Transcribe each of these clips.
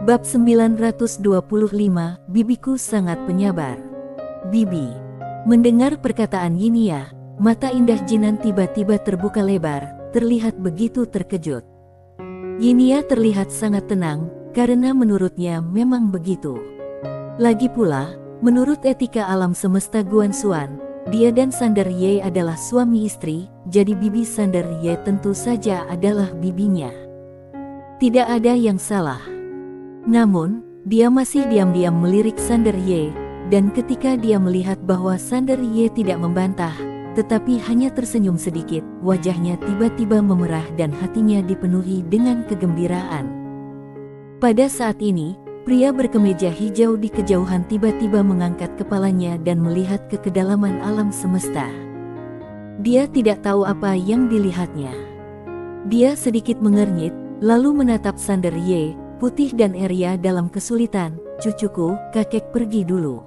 Bab 925, Bibiku sangat penyabar. Bibi. Mendengar perkataan Yinia, mata indah Jinan tiba-tiba terbuka lebar, terlihat begitu terkejut. Yinia terlihat sangat tenang, karena menurutnya memang begitu. Lagi pula, menurut etika alam semesta Guanxuan, dia dan Sander Ye adalah suami istri, jadi bibi Sander Ye tentu saja adalah bibinya. Tidak ada yang salah. Namun, dia masih diam-diam melirik Sander Ye, dan ketika dia melihat bahwa Sander Ye tidak membantah, tetapi hanya tersenyum sedikit, wajahnya tiba-tiba memerah dan hatinya dipenuhi dengan kegembiraan. Pada saat ini, pria berkemeja hijau di kejauhan tiba-tiba mengangkat kepalanya dan melihat ke kedalaman alam semesta. Dia tidak tahu apa yang dilihatnya. Dia sedikit mengernyit, lalu menatap Sander Ye, Putih dan Eria dalam kesulitan. "Cucuku, kakek pergi dulu."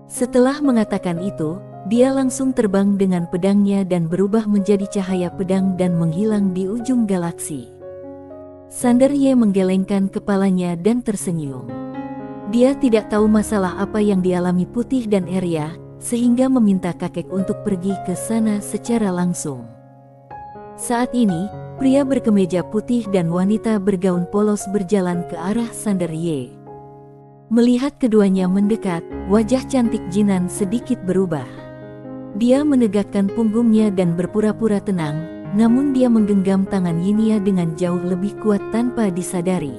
Setelah mengatakan itu, dia langsung terbang dengan pedangnya dan berubah menjadi cahaya pedang dan menghilang di ujung galaksi. Sander Ye menggelengkan kepalanya dan tersenyum. Dia tidak tahu masalah apa yang dialami Putih dan Eria, sehingga meminta kakek untuk pergi ke sana secara langsung. Saat ini, pria berkemeja putih dan wanita bergaun polos berjalan ke arah Sander Ye. Melihat keduanya mendekat, wajah cantik Jinan sedikit berubah. Dia menegakkan punggungnya dan berpura-pura tenang, namun dia menggenggam tangan Yinia dengan jauh lebih kuat tanpa disadari.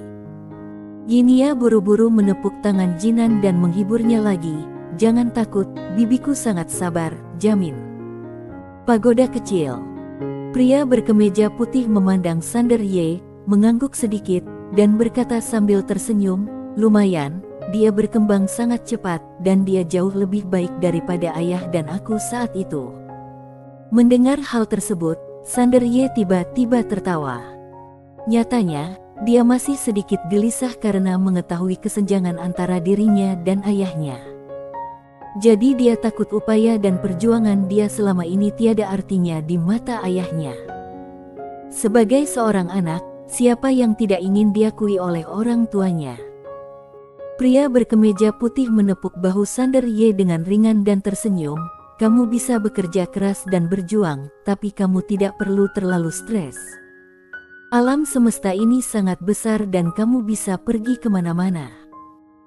Yinia buru-buru menepuk tangan Jinan dan menghiburnya lagi. "Jangan takut, bibiku sangat sabar, jamin." Pagoda kecil. Pria berkemeja putih memandang Sander Ye, mengangguk sedikit, dan berkata sambil tersenyum, "Lumayan, dia berkembang sangat cepat, dan dia jauh lebih baik daripada ayah dan aku saat itu." Mendengar hal tersebut, Sander Ye tiba-tiba tertawa. Nyatanya, dia masih sedikit gelisah karena mengetahui kesenjangan antara dirinya dan ayahnya. Jadi dia takut upaya dan perjuangan dia selama ini tiada artinya di mata ayahnya. Sebagai seorang anak, siapa yang tidak ingin diakui oleh orang tuanya? Pria berkemeja putih menepuk bahu Sander Ye dengan ringan dan tersenyum. "Kamu bisa bekerja keras dan berjuang, tapi kamu tidak perlu terlalu stres. Alam semesta ini sangat besar dan kamu bisa pergi kemana-mana.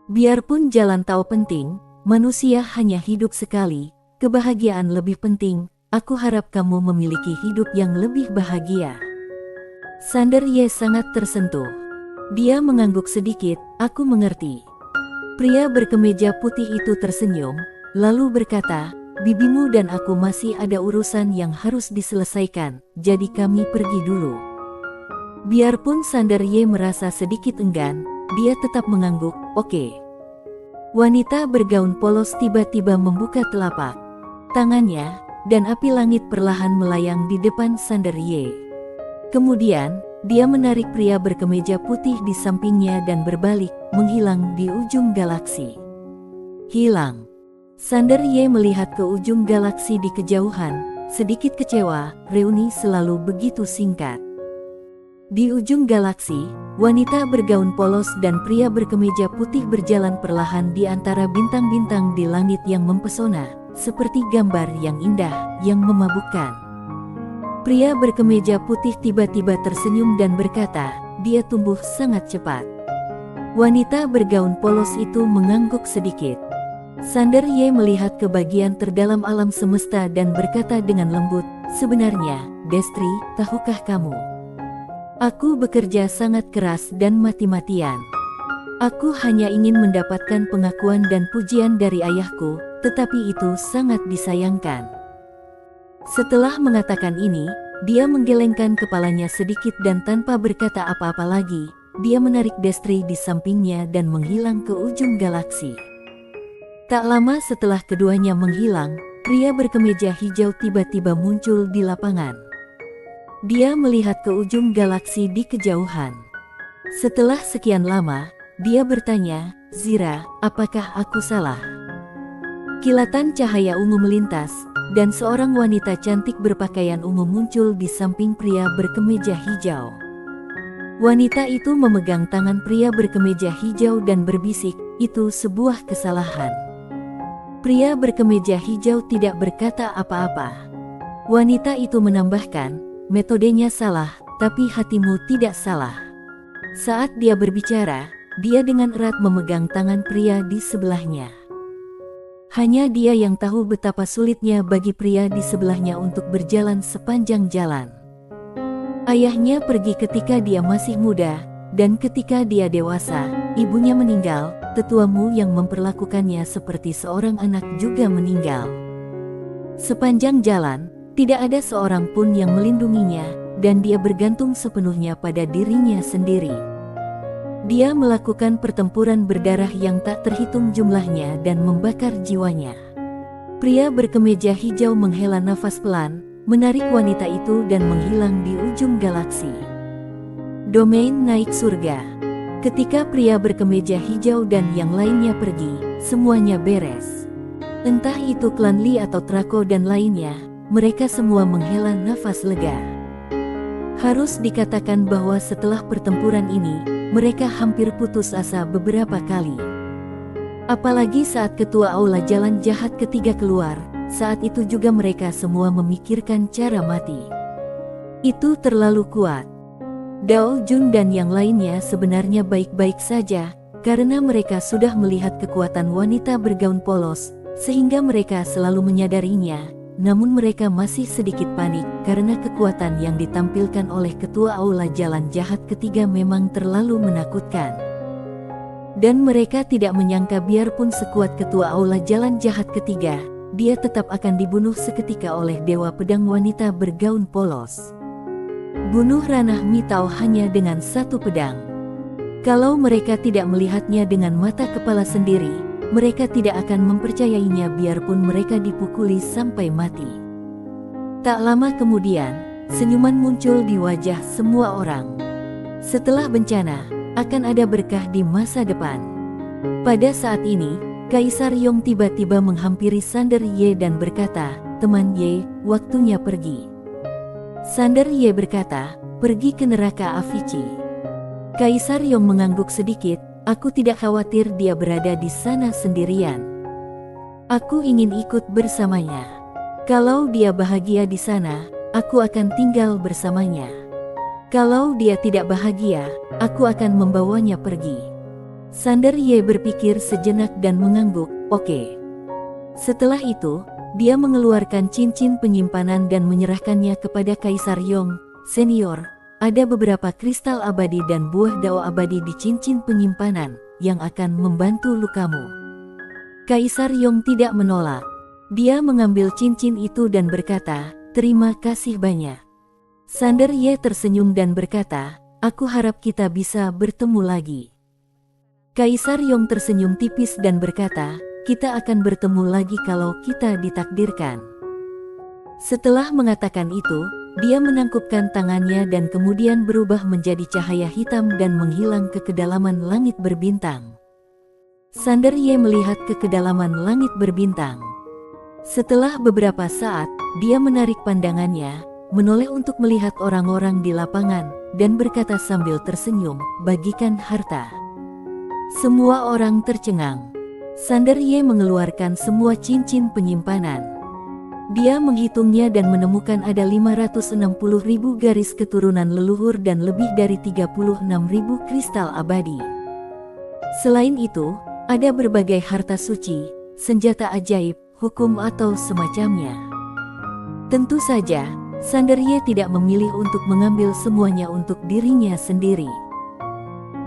Biarpun jalan tahu penting, manusia hanya hidup sekali, kebahagiaan lebih penting. Aku harap kamu memiliki hidup yang lebih bahagia." Sander Ye sangat tersentuh. Dia mengangguk sedikit, "Aku mengerti." Pria berkemeja putih itu tersenyum, lalu berkata, "Bibimu dan aku masih ada urusan yang harus diselesaikan, jadi kami pergi dulu." Biarpun Sander Ye merasa sedikit enggan, dia tetap mengangguk, "Oke." Wanita bergaun polos tiba-tiba membuka telapak tangannya, dan api langit perlahan melayang di depan Sander Ye. Kemudian, dia menarik pria berkemeja putih di sampingnya dan berbalik, menghilang di ujung galaksi. Hilang. Sander Ye melihat ke ujung galaksi di kejauhan, sedikit kecewa. Reuni selalu begitu singkat. Di ujung galaksi, wanita bergaun polos dan pria berkemeja putih berjalan perlahan di antara bintang-bintang di langit yang mempesona, seperti gambar yang indah, yang memabukkan. Pria berkemeja putih tiba-tiba tersenyum dan berkata, "Dia tumbuh sangat cepat." Wanita bergaun polos itu mengangguk sedikit. Sander Ye melihat ke bagian terdalam alam semesta dan berkata dengan lembut, "Sebenarnya, Destri, tahukah kamu? Aku bekerja sangat keras dan mati-matian. Aku hanya ingin mendapatkan pengakuan dan pujian dari ayahku, tetapi itu sangat disayangkan." Setelah mengatakan ini, dia menggelengkan kepalanya sedikit dan tanpa berkata apa-apa lagi, dia menarik Destri di sampingnya dan menghilang ke ujung galaksi. Tak lama setelah keduanya menghilang, pria berkemeja hijau tiba-tiba muncul di lapangan. Dia melihat ke ujung galaksi di kejauhan. Setelah sekian lama, dia bertanya, "Zira, apakah aku salah?" Kilatan cahaya ungu melintas, dan seorang wanita cantik berpakaian ungu muncul di samping pria berkemeja hijau. Wanita itu memegang tangan pria berkemeja hijau dan berbisik, "Itu sebuah kesalahan." Pria berkemeja hijau tidak berkata apa-apa. Wanita itu menambahkan, "Metodenya salah, tapi hatimu tidak salah." Saat dia berbicara, dia dengan erat memegang tangan pria di sebelahnya. Hanya dia yang tahu betapa sulitnya bagi pria di sebelahnya untuk berjalan sepanjang jalan. Ayahnya pergi ketika dia masih muda, dan ketika dia dewasa, ibunya meninggal, tetuamu yang memperlakukannya seperti seorang anak juga meninggal. Sepanjang jalan, tidak ada seorang pun yang melindunginya, dan dia bergantung sepenuhnya pada dirinya sendiri. Dia melakukan pertempuran berdarah yang tak terhitung jumlahnya dan membakar jiwanya. Pria berkemeja hijau menghela nafas pelan, menarik wanita itu dan menghilang di ujung galaksi. Domain naik surga. Ketika pria berkemeja hijau dan yang lainnya pergi, semuanya beres. Entah itu klan Li atau Trako dan lainnya, mereka semua menghela nafas lega. Harus dikatakan bahwa setelah pertempuran ini, mereka hampir putus asa beberapa kali. Apalagi saat ketua Aula Jalan Jahat ketiga keluar, saat itu juga mereka semua memikirkan cara mati. Itu terlalu kuat. Dao Jun dan yang lainnya sebenarnya baik-baik saja, karena mereka sudah melihat kekuatan wanita bergaun polos, sehingga mereka selalu menyadarinya. Namun mereka masih sedikit panik, karena kekuatan yang ditampilkan oleh ketua Aula Jalan Jahat ketiga memang terlalu menakutkan. Dan mereka tidak menyangka biarpun sekuat ketua Aula Jalan Jahat ketiga, dia tetap akan dibunuh seketika oleh Dewa Pedang Wanita bergaun polos. Bunuh Ranah Mitao hanya dengan satu pedang. Kalau mereka tidak melihatnya dengan mata kepala sendiri, mereka tidak akan mempercayainya biarpun mereka dipukuli sampai mati. Tak lama kemudian, senyuman muncul di wajah semua orang. Setelah bencana, akan ada berkah di masa depan. Pada saat ini, Kaisar Yong tiba-tiba menghampiri Sander Ye dan berkata, "Teman Ye, waktunya pergi." Sander Ye berkata, "Pergi ke neraka Avici." Kaisar Yong mengangguk sedikit, "Aku tidak khawatir dia berada di sana sendirian. Aku ingin ikut bersamanya. Kalau dia bahagia di sana, aku akan tinggal bersamanya. Kalau dia tidak bahagia, aku akan membawanya pergi." Sander Ye berpikir sejenak dan mengangguk, "Oke." Setelah itu, dia mengeluarkan cincin penyimpanan dan menyerahkannya kepada Kaisar Yong. "Senior, ada beberapa kristal abadi dan buah dao abadi di cincin penyimpanan, yang akan membantu lukamu." Kaisar Yong tidak menolak. Dia mengambil cincin itu dan berkata, "Terima kasih banyak." Sander Ye tersenyum dan berkata, "Aku harap kita bisa bertemu lagi." Kaisar Yong tersenyum tipis dan berkata, "Kita akan bertemu lagi kalau kita ditakdirkan." Setelah mengatakan itu, dia menangkupkan tangannya dan kemudian berubah menjadi cahaya hitam dan menghilang ke kedalaman langit berbintang. Sander Ye melihat ke kedalaman langit berbintang. Setelah beberapa saat, dia menarik pandangannya, menoleh untuk melihat orang-orang di lapangan, dan berkata sambil tersenyum, "Bagikan harta." Semua orang tercengang. Sander Ye mengeluarkan semua cincin penyimpanan. Dia menghitungnya dan menemukan ada 560.000 garis keturunan leluhur dan lebih dari 36.000 kristal abadi. Selain itu, ada berbagai harta suci, senjata ajaib, hukum atau semacamnya. Tentu saja, Sander Ye tidak memilih untuk mengambil semuanya untuk dirinya sendiri.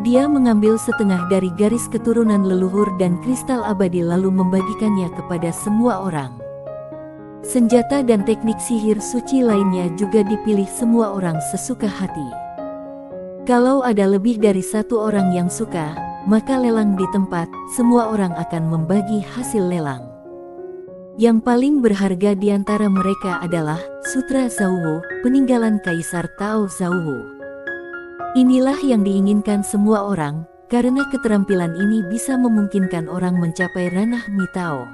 Dia mengambil setengah dari garis keturunan leluhur dan kristal abadi lalu membagikannya kepada semua orang. Senjata dan teknik sihir suci lainnya juga dipilih semua orang sesuka hati. Kalau ada lebih dari satu orang yang suka, maka lelang di tempat, semua orang akan membagi hasil lelang. Yang paling berharga di antara mereka adalah Sutra Zhouwu, peninggalan Kaisar Tao Zhouwu. Inilah yang diinginkan semua orang, karena keterampilan ini bisa memungkinkan orang mencapai ranah Mitao.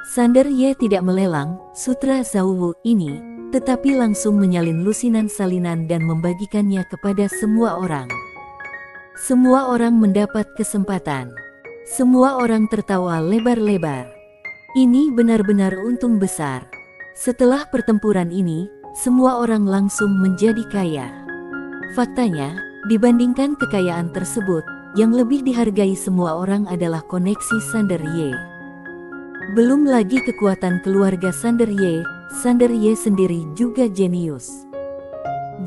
Sander Ye tidak melelang Sutra Zhouwu ini, tetapi langsung menyalin lusinan salinan dan membagikannya kepada semua orang. Semua orang mendapat kesempatan. Semua orang tertawa lebar-lebar. Ini benar-benar untung besar. Setelah pertempuran ini, semua orang langsung menjadi kaya. Faktanya, dibandingkan kekayaan tersebut, yang lebih dihargai semua orang adalah koneksi Sander Ye. Belum lagi kekuatan keluarga Sander Ye sendiri juga jenius.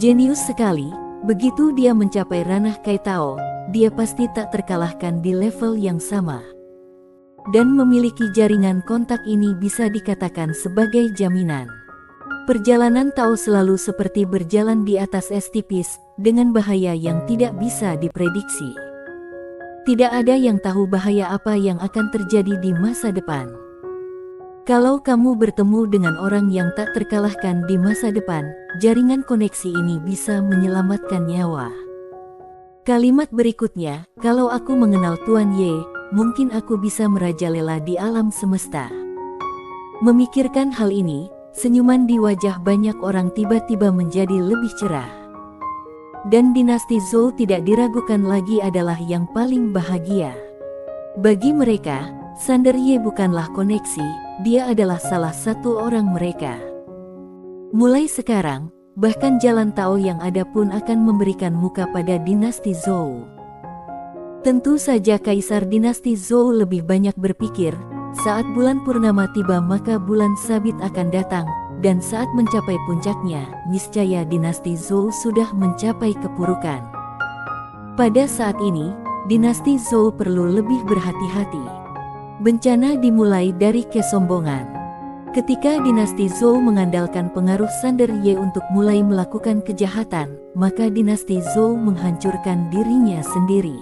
Jenius sekali, begitu dia mencapai ranah Kaitao, dia pasti tak terkalahkan di level yang sama. Dan memiliki jaringan kontak ini bisa dikatakan sebagai jaminan. Perjalanan Tao selalu seperti berjalan di atas es tipis, dengan bahaya yang tidak bisa diprediksi. Tidak ada yang tahu bahaya apa yang akan terjadi di masa depan. Kalau kamu bertemu dengan orang yang tak terkalahkan di masa depan, jaringan koneksi ini bisa menyelamatkan nyawa. Kalimat berikutnya, kalau aku mengenal Tuan Ye, mungkin aku bisa merajalela di alam semesta. Memikirkan hal ini, senyuman di wajah banyak orang tiba-tiba menjadi lebih cerah. Dan dinasti Zhou tidak diragukan lagi adalah yang paling bahagia. Bagi mereka, Sander Ye bukanlah koneksi, dia adalah salah satu orang mereka. Mulai sekarang, bahkan jalan Tao yang ada pun akan memberikan muka pada dinasti Zhou. Tentu saja Kaisar dinasti Zhou lebih banyak berpikir, saat bulan purnama tiba maka bulan sabit akan datang, dan saat mencapai puncaknya, niscaya dinasti Zhou sudah mencapai kepurukan. Pada saat ini, dinasti Zhou perlu lebih berhati-hati. Bencana dimulai dari kesombongan. Ketika dinasti Zhou mengandalkan pengaruh Sander Ye untuk mulai melakukan kejahatan, maka dinasti Zhou menghancurkan dirinya sendiri.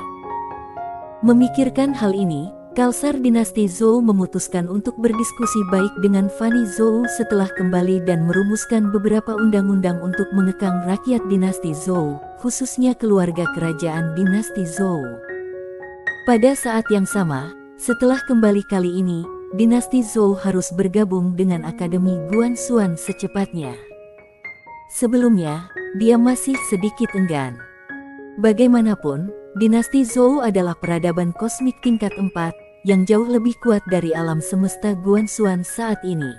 Memikirkan hal ini, Kaisar dinasti Zhou memutuskan untuk berdiskusi baik dengan Fanny Zhou setelah kembali dan merumuskan beberapa undang-undang untuk mengekang rakyat dinasti Zhou, khususnya keluarga kerajaan dinasti Zhou. Pada saat yang sama, setelah kembali kali ini, dinasti Zhou harus bergabung dengan Akademi Guanxuan secepatnya. Sebelumnya, dia masih sedikit enggan. Bagaimanapun, dinasti Zhou adalah peradaban kosmik tingkat 4, yang jauh lebih kuat dari alam semesta Guanxuan saat ini.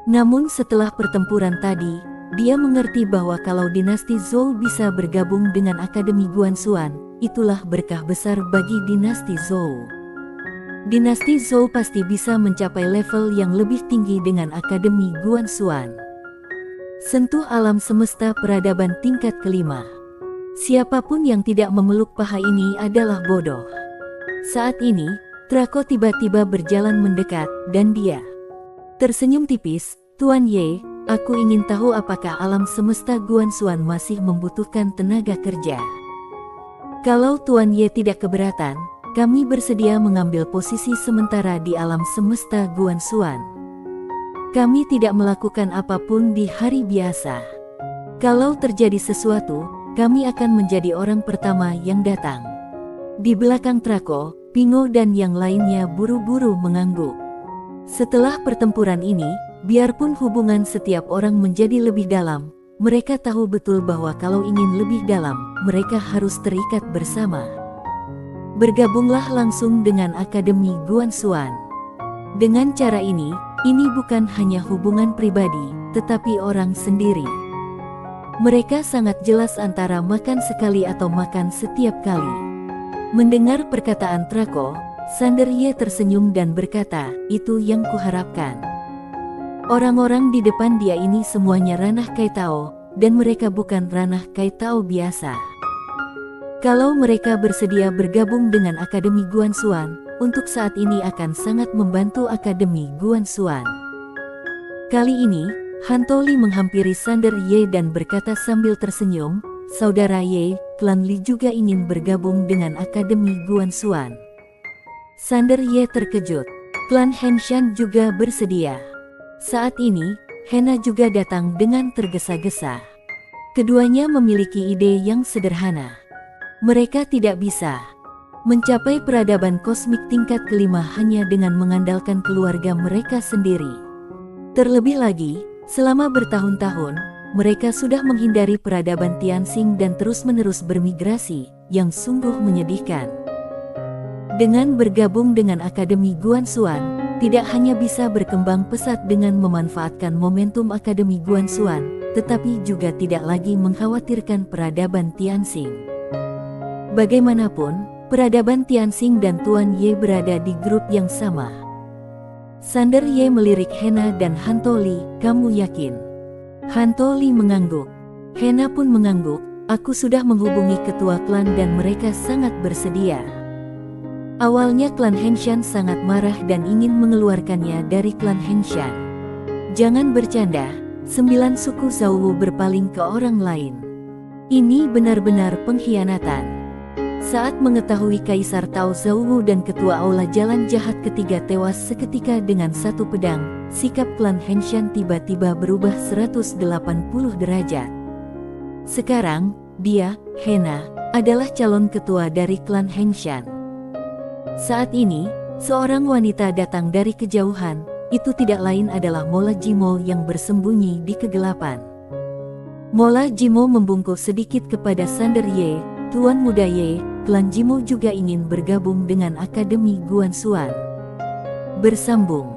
Namun setelah pertempuran tadi, dia mengerti bahwa kalau dinasti Zhou bisa bergabung dengan Akademi Guanxuan, itulah berkah besar bagi dinasti Zhou. Dinasti Zhou pasti bisa mencapai level yang lebih tinggi dengan Akademi Guanxuan. Sentuh alam semesta peradaban tingkat kelima. Siapapun yang tidak memeluk paha ini adalah bodoh. Saat ini, Draco tiba-tiba berjalan mendekat, dan dia tersenyum tipis. Tuan Ye, aku ingin tahu apakah alam semesta Guanxuan masih membutuhkan tenaga kerja. Kalau Tuan Ye tidak keberatan, kami bersedia mengambil posisi sementara di alam semesta Guanxuan. Kami tidak melakukan apapun di hari biasa. Kalau terjadi sesuatu, kami akan menjadi orang pertama yang datang. Di belakang Draco, Pingo dan yang lainnya buru-buru mengangguk. Setelah pertempuran ini, biarpun hubungan setiap orang menjadi lebih dalam, mereka tahu betul bahwa kalau ingin lebih dalam, mereka harus terikat bersama. Bergabunglah langsung dengan Akademi Guanxuan. Dengan cara ini bukan hanya hubungan pribadi, tetapi orang sendiri. Mereka sangat jelas antara makan sekali atau makan setiap kali. Mendengar perkataan Draco, Sander Ye tersenyum dan berkata, itu yang kuharapkan. Orang-orang di depan dia ini semuanya ranah Kaitao, dan mereka bukan ranah Kaitao biasa. Kalau mereka bersedia bergabung dengan Akademi Guanxuan, untuk saat ini akan sangat membantu Akademi Guanxuan. Kali ini, Han Toli menghampiri Sander Ye dan berkata sambil tersenyum, Saudara Ye, klan Li juga ingin bergabung dengan Akademi Guanxuan. Sander Ye terkejut. Klan Henshan juga bersedia. Saat ini, Hena juga datang dengan tergesa-gesa. Keduanya memiliki ide yang sederhana. Mereka tidak bisa mencapai peradaban kosmik tingkat kelima hanya dengan mengandalkan keluarga mereka sendiri. Terlebih lagi, Selama bertahun-tahun, mereka sudah menghindari peradaban Tianxing dan terus-menerus bermigrasi, yang sungguh menyedihkan. Dengan bergabung dengan Akademi Guanxuan, tidak hanya bisa berkembang pesat dengan memanfaatkan momentum Akademi Guanxuan, tetapi juga tidak lagi mengkhawatirkan peradaban Tianxing. Bagaimanapun, peradaban Tianxing dan Tuan Ye berada di grup yang sama. Sander Ye melirik Hena dan Hantou Li, "Kamu yakin?" Hantou Li mengangguk. Hena pun mengangguk, "Aku sudah menghubungi ketua klan dan mereka sangat bersedia." Awalnya klan Hengshan sangat marah dan ingin mengeluarkannya dari klan Hengshan. Jangan bercanda, 9 suku Zhouwu berpaling ke orang lain. Ini benar-benar pengkhianatan. Saat mengetahui Kaisar Tao Zhouwu dan Ketua Aula Jalan Jahat ketiga tewas seketika dengan satu pedang, sikap klan Hengshan tiba-tiba berubah 180 derajat. Sekarang, dia, Hena, adalah calon ketua dari klan Hengshan. Saat ini, seorang wanita datang dari kejauhan, itu tidak lain adalah Mola Jimo yang bersembunyi di kegelapan. Mola Jimo membungkuk sedikit kepada Sander Ye, "Tuan Muda Ye, klan Jimo juga ingin bergabung dengan Akademi Guanxuan." Bersambung.